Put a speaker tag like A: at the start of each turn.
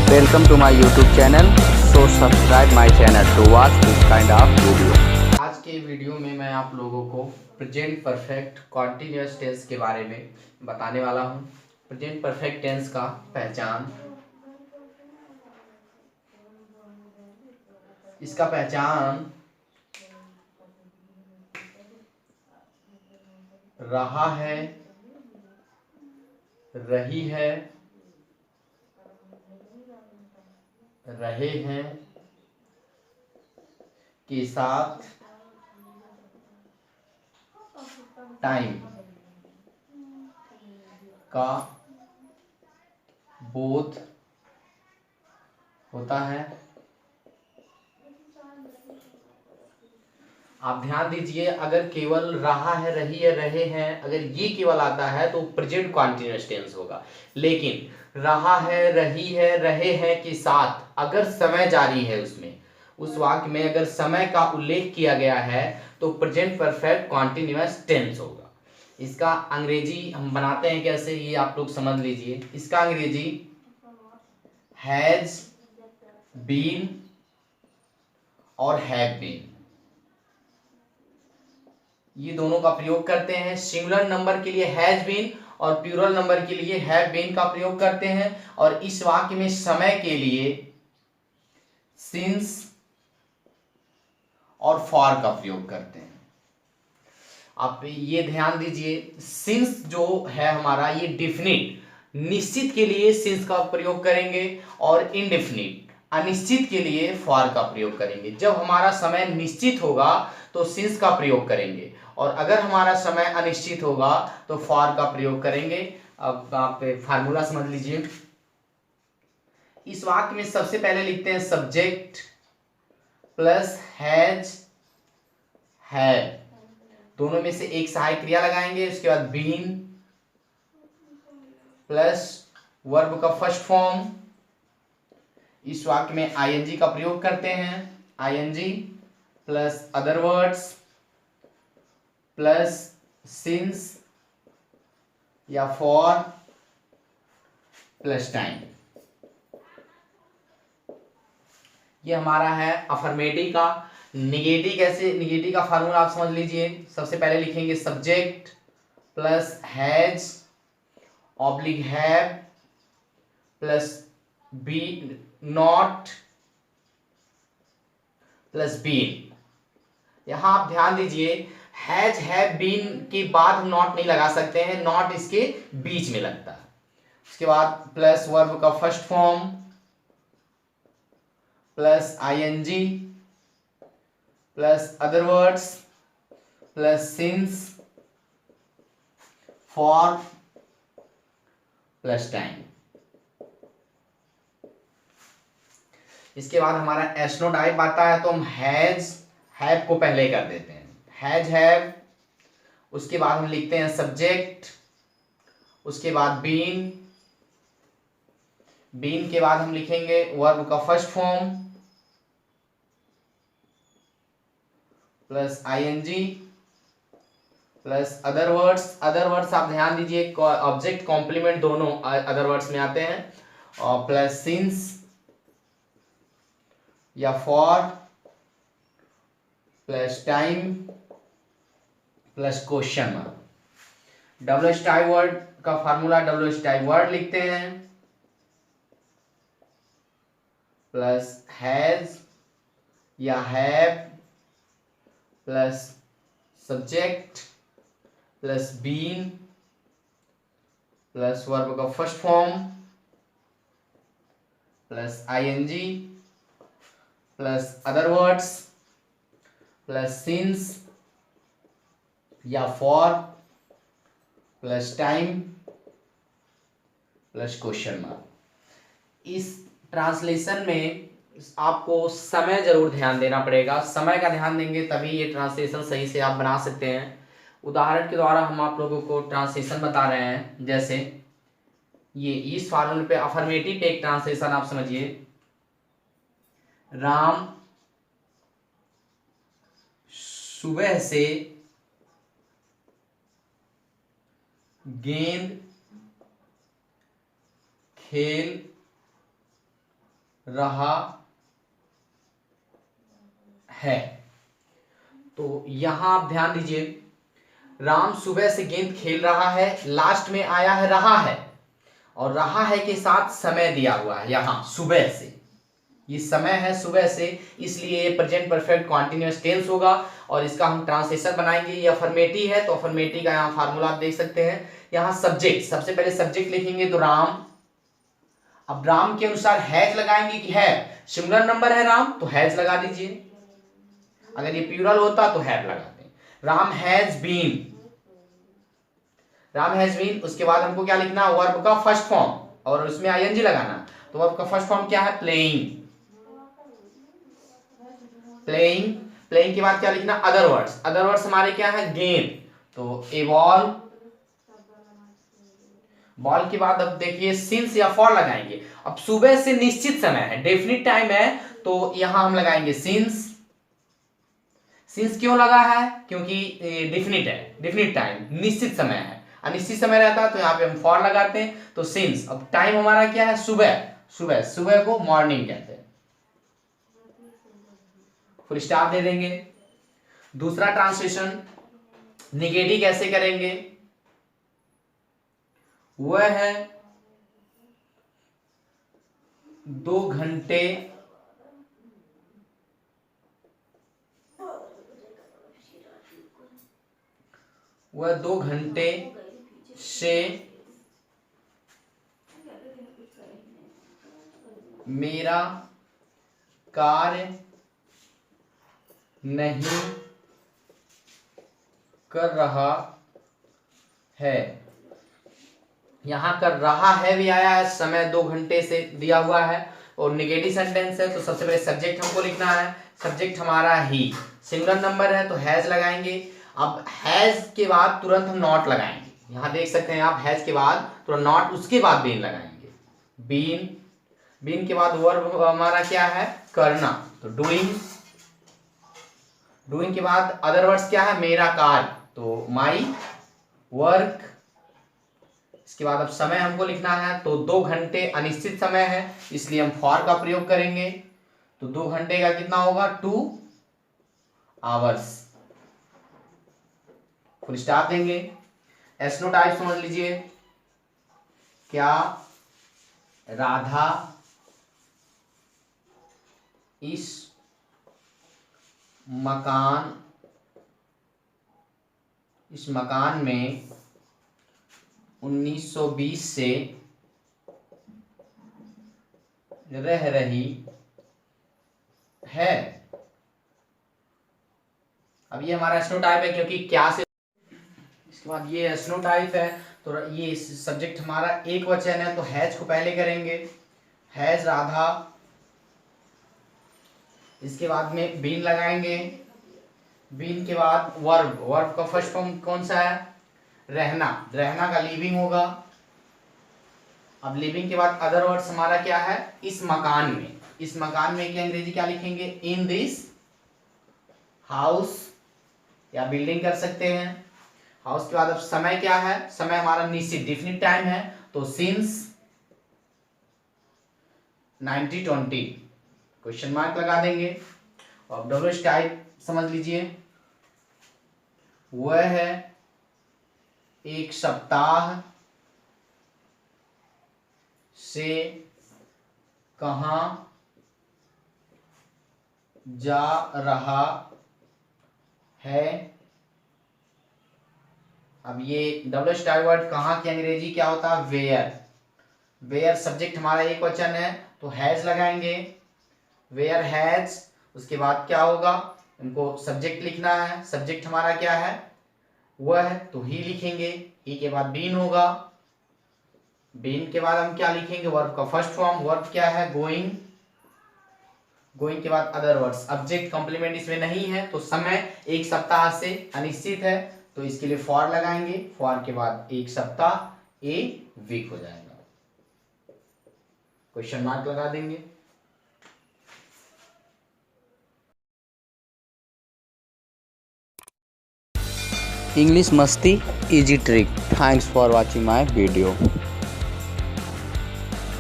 A: Welcome to my YouTube channel. So subscribe my channel to watch this kind of video.
B: आज के video में मैं आप लोगों को प्रेजेंट परफेक्ट कॉन्टिन्यूअस टेंस के बारे में बताने वाला हूँ। प्रेजेंट परफेक्ट टेंस का पहचान, इसका पहचान रहा है, रही है, रहे हैं के साथ टाइम का बोध होता है। आप ध्यान दीजिए, अगर केवल रहा है, रही है, रहे हैं, अगर ये केवल आता है तो प्रेजेंट कॉन्टिन्यूअस टेंस होगा। लेकिन रहा है, रही है, रहे हैं के साथ अगर समय जारी है, उसमें उस वाक्य में अगर समय का उल्लेख किया गया है तो प्रेजेंट परफेक्ट कॉन्टिन्यूअस टेंस होगा। इसका अंग्रेजी हम बनाते हैं कैसे, ये आप लोग समझ लीजिए। इसका अंग्रेजी हैज बीन और हैव बीन, ये दोनों का प्रयोग करते हैं। सिंगुलर नंबर के लिए हैज बीन और प्लूरल नंबर के लिए हैव बीन का प्रयोग करते हैं। और इस वाक्य में समय के लिए सिंस और फॉर का प्रयोग करते हैं। आप ये ध्यान दीजिए, सिंस जो है हमारा, ये डिफिनिट निश्चित के लिए सिंस का प्रयोग करेंगे और इनडेफिनिट अनिश्चित के लिए फॉर का प्रयोग करेंगे। जब हमारा समय निश्चित होगा तो सिंस का प्रयोग करेंगे, और अगर हमारा समय अनिश्चित होगा तो फॉर का प्रयोग करेंगे। अब आप फार्मूला समझ लीजिए। इस वाक्य में सबसे पहले लिखते हैं सब्जेक्ट प्लस हैज हैव, दोनों में से एक सहायक क्रिया लगाएंगे। उसके बाद बीन प्लस वर्ब का फर्स्ट फॉर्म, इस वाक्य में आईएनजी का प्रयोग करते हैं। ING plus other words plus since या फॉर प्लस टाइम, ये हमारा है अफर्मेटिव का। निगेटिव कैसे, निगेटिव का फार्मूला आप समझ लीजिए। सबसे पहले लिखेंगे subject plus has oblique have plus be not plus been. यहां आप ध्यान दीजिए, हैज हैव बीन के बाद हम नॉट नहीं लगा सकते हैं, नॉट इसके बीच में लगता है। उसके बाद प्लस वर्ब का first form plus ING plus other words plus since for plus time. इसके बाद हमारा एस्नो टाइप आता है, तो हम हैज हैव को पहले कर देते हैं, हैज हैव। उसके बाद हम लिखते हैं सब्जेक्ट, उसके बाद बीन, बीन के बाद हम लिखेंगे वर्ब का first form plus ING plus other words. Other words आप ध्यान दीजिए, ऑब्जेक्ट कॉम्प्लीमेंट दोनों अदर वर्ड्स में आते हैं, और प्लस सिंस या for plus time plus question mark. W H type word का formula, W H type word लिखते हैं प्लस हैज या have plus subject plus been plus verb का first form plus ING plus other words plus since या for plus time plus question mark. इस translation में आपको समय जरूर ध्यान देना पड़ेगा, समय का ध्यान देंगे तभी ये ट्रांसलेशन सही से आप बना सकते हैं। उदाहरण के द्वारा हम आप लोगों को ट्रांसलेशन बता रहे हैं। जैसे ये इस फार्मूले पे अफर्मेटिव पे एक ट्रांसलेशन आप समझिए, राम सुबह से गेंद खेल रहा है। तो यहां आप ध्यान दीजिए, राम सुबह से गेंद खेल रहा है, लास्ट में आया है रहा है, और रहा है के साथ समय दिया हुआ है यहां सुबह से, ये समय है सुबह से, इसलिए ये प्रेजेंट परफेक्ट कॉन्टिन्यूअस टेंस होगा। और इसका हम ट्रांसलेशन बनाएंगे, ये अफर्मेटिव है, तो अफर्मेटिव का यहाँ फार्मूला आप देख सकते हैं। यहाँ सब्जेक्ट, सबसे पहले सब्जेक्ट लिखेंगे तो राम। अब राम के अनुसार हैज लगाएंगे कि है, सिंगुलर नंबर है राम तो हैज लगा दीजिए, अगर ये प्लूरल होता तो हैव लगाते हैं। Ram has been, Ram has been, उसके बाद हमको क्या लिखना, वर्ब का फर्स्ट फॉर्म, और उसमें आईएनजी लगाना। तो वर्ब का फर्स्ट फॉर्म क्या है, प्लेइंग। प्लेइंग, प्लेइंग के बाद क्या लिखना, अदर वर्ड्स। अदर वर्ड्स हमारे क्या है, गेम, तो ए बॉल। बॉल के बाद अब देखिए सिंस या फॉर लगाएंगे। अब सुबह से निश्चित समय है, डेफिनिट टाइम है, तो यहां हम लगाएंगे सिंस। सिंस क्यों लगा है, क्योंकि डेफिनिट है, डेफिनिट टाइम, निश्चित समय है। अनिश्चित समय रहता है तो यहाँ पे हम फॉर लगाते हैं, तो सिंस। अब टाइम हमारा क्या है, सुबह। सुबह, सुबह को मॉर्निंग कहते हैं, फुल स्टॉप दे देंगे। दूसरा ट्रांसलेशन निगेटिव कैसे करेंगे, वह है 2 घंटे वह 2 घंटे से मेरा कार्य नहीं कर रहा है। यहां कर रहा है भी आया है, समय 2 घंटे से दिया हुआ है, और नेगेटिव सेंटेंस है, तो सबसे पहले सब्जेक्ट हमको लिखना है। सब्जेक्ट हमारा ही, सिंगुलर नंबर है तो हैज लगाएंगे। अब हैज के बाद तुरंत हम नॉट लगाएंगे, यहां देख सकते हैं आप, हैज के बाद तुरंत नॉट, उसके बाद बीन लगाएंगे। बीन, बीन के बाद वर्ब हमारा क्या है, करना, तो डूइंग। डूइंग के बाद अदर वर्ड्स क्या है, मेरा कार्य, तो माई वर्क। इसके बाद अब समय हमको लिखना है, तो 2 घंटे अनिश्चित समय है, इसलिए हम फॉर का प्रयोग करेंगे। तो 2 घंटे का कितना होगा, 2 आवर्स, फुल स्टॉप देंगे। एस्नोटाइप समझ लीजिए, क्या राधा इस मकान में 1920 से रह रही है। अब ये हमारा एस्नोटाइप है, क्योंकि क्या से, इसके बाद ये एस्नोटाइप है, तो ये सब्जेक्ट हमारा एक वचन है, तो हैज को पहले करेंगे, हैज राधा। इसके बाद में बीन लगाएंगे, बीन के बाद वर्ब, वर्ब का फर्स्ट फॉर्म कौन सा है, रहना, रहना का लिविंग होगा। अब लिविंग के बाद अदर वर्ड्स हमारा क्या है, इस मकान में। इस मकान में क्या अंग्रेजी क्या लिखेंगे, इन दिस हाउस, या बिल्डिंग कर सकते हैं। हाउस के बाद अब समय क्या है, समय हमारा निश्चित डेफिनिट टाइम है, तो सिंस 1920, क्वेश्चन मार्क लगा देंगे। और डब्ल्यू टाइप समझ लीजिए, वह है 1 सप्ताह से कहां जा रहा है। अब ये डब्ल्यू स्टार वर्ड कहां की अंग्रेजी क्या होता है, वेयर। वेयर सब्जेक्ट हमारा एक वचन है, तो हैज लगाएंगे, वेयर हैज। उसके बाद क्या होगा, इनको सब्जेक्ट लिखना है। सब्जेक्ट हमारा क्या है, वह है, तो ही लिखेंगे। ही के बाद बीन होगा, बीन के बाद हम क्या लिखेंगे, वर्ब का फर्स्ट फॉर्म। वर्ब क्या है, गोइंग। गोइंग के बाद अदर वर्ड्स, ऑब्जेक्ट कॉम्प्लीमेंट इसमें नहीं है, तो समय 1 सप्ताह से अनिश्चित है, तो इसके लिए फॉर लगाएंगे। फॉर के बाद 1 सप्ताह, ए वीक हो जाएगा, क्वेश्चन मार्क लगा देंगे।
A: English Masti Easy Trick. Thanks for watching my video.